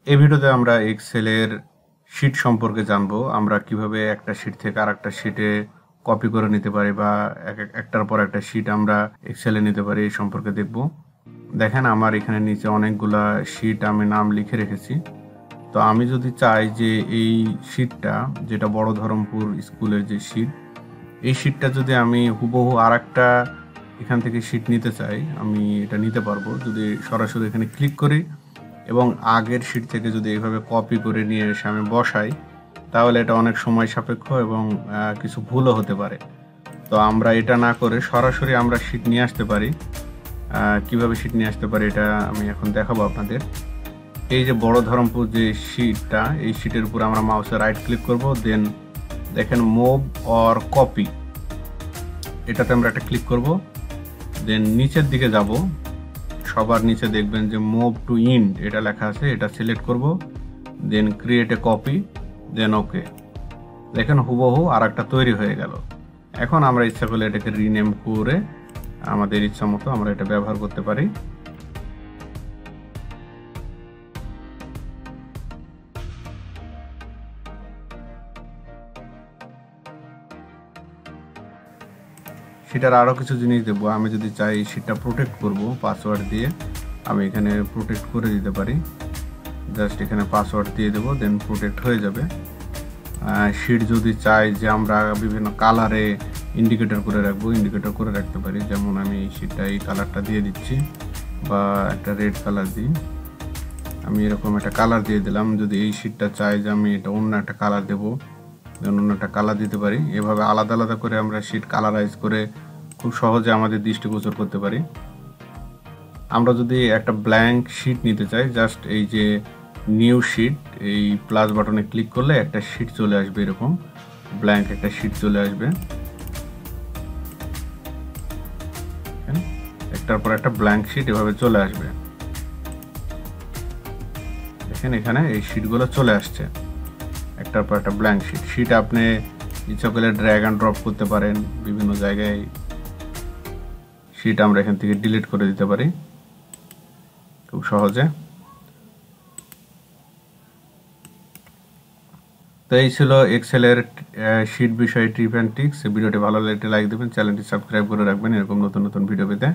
এই ভিডিওতে আমরা এক্সেলের শিট সম্পর্কে জানবো। আমরা কিভাবে একটা শিট থেকে আরেকটা শিটে কপি করে নিতে পারি বা একটার পর একটা শিট আমরা এক্সেলে নিতে পারি, এই সম্পর্কে দেখব। দেখেন আমার এখানে নিচে অনেকগুলা শিট আমি নাম লিখে রেখেছি। তো আমি যদি চাই যে এই শিটটা, যেটা বড় ধরমপুর স্কুলের যে শিট, এই শিটটা যদি আমি হুবহু আরেকটা এখান থেকে শিট নিতে চাই, আমি এটা নিতে পারবো যদি সরাসরি এখানে ক্লিক করি এবং আগের শিট থেকে যদি এইভাবে কপি করে নিয়ে এসে আমি বসাই, তাহলে এটা অনেক সময় সাপেক্ষ এবং কিছু ভুলও হতে পারে। তো আমরা এটা না করে সরাসরি আমরা শিট নিয়ে আসতে পারি। কিভাবে শিট নিয়ে আসতে পারি এটা আমি এখন দেখাবো আপনাদের। এই যে বড় ধরমপুর যে শিটটা, এই শিটের উপর আমরা মাউসে রাইট ক্লিক করব, দেন দেখেন মুভ অর কপি, এটাতে আমরা একটা ক্লিক করব। দেন নিচের দিকে যাব, সবার নিচে দেখবেন যে মুভ টু ইন্ড এটা লেখা আছে, এটা সিলেক্ট করব। দেন ক্রিয়েট এ কপি, দেন ওকে। দেখেন হুবহু আর একটা তৈরি হয়ে গেল। এখন আমরা ইচ্ছা করলে এটাকে রিনেম করে আমাদের ইচ্ছা মতো আমরা এটা ব্যবহার করতে পারি। সেটার আরও কিছু জিনিস দেবো। আমি যদি চাই সেটা প্রোটেক্ট করব পাসওয়ার্ড দিয়ে, আমি এখানে প্রোটেক্ট করে দিতে পারি। জাস্ট এখানে পাসওয়ার্ড দিয়ে দেবো, দেন প্রোটেক্ট হয়ে যাবে। শিট যদি চাই যে আমরা বিভিন্ন কালারে ইন্ডিকেটর করে রাখবো, ইন্ডিকেটর করে রাখতে পারি। যেমন আমি এই শিটটা এই কালারটা দিয়ে দিচ্ছি, বা একটা রেড কালার দিই। আমি এরকম একটা কালার দিয়ে দিলাম। যদি এই শিটটা চাই যে আমি এটা অন্য একটা কালার দেবো, অন্য একটা কালার দিতে পারি। এভাবে আলাদা আলাদা করে আমরা শিট কালারাইজ করে খুব সহজে আমাদের দৃষ্টিগোচর করতে পারি। আমরা যদি একটা ব্ল্যাঙ্ক শিট নিতে চাই, জাস্ট এই যে নিউ শিট, এই প্লাস বাটনে ক্লিক করলে একটা শিট চলে আসবে, এরকম ব্ল্যাঙ্ক একটা শিট চলে আসবে। একটার পর একটা ব্ল্যাঙ্ক শিট এভাবে চলে আসবে। দেখেন এখানে এই শিটগুলো চলে আসছে, একটার পর একটা ব্ল্যাঙ্ক শিট। শিট আপনি ইচ্ছা করলে ড্র্যাগ অ্যান্ড ড্রপ করতে পারেন বিভিন্ন জায়গায়। শিট আমরা এখান থেকে ডিলিট করে দিতে পারি খুব সহজে। তো এই ছিল এক্সেলের শিট বিষয়ে টিপ অ্যান্ড ট্রিক্স। ভিডিওটি ভালো লাগলে লাইক দেবেন, চ্যানেলটি সাবস্ক্রাইব করে রাখবেন এরকম নতুন নতুন ভিডিও পেতে।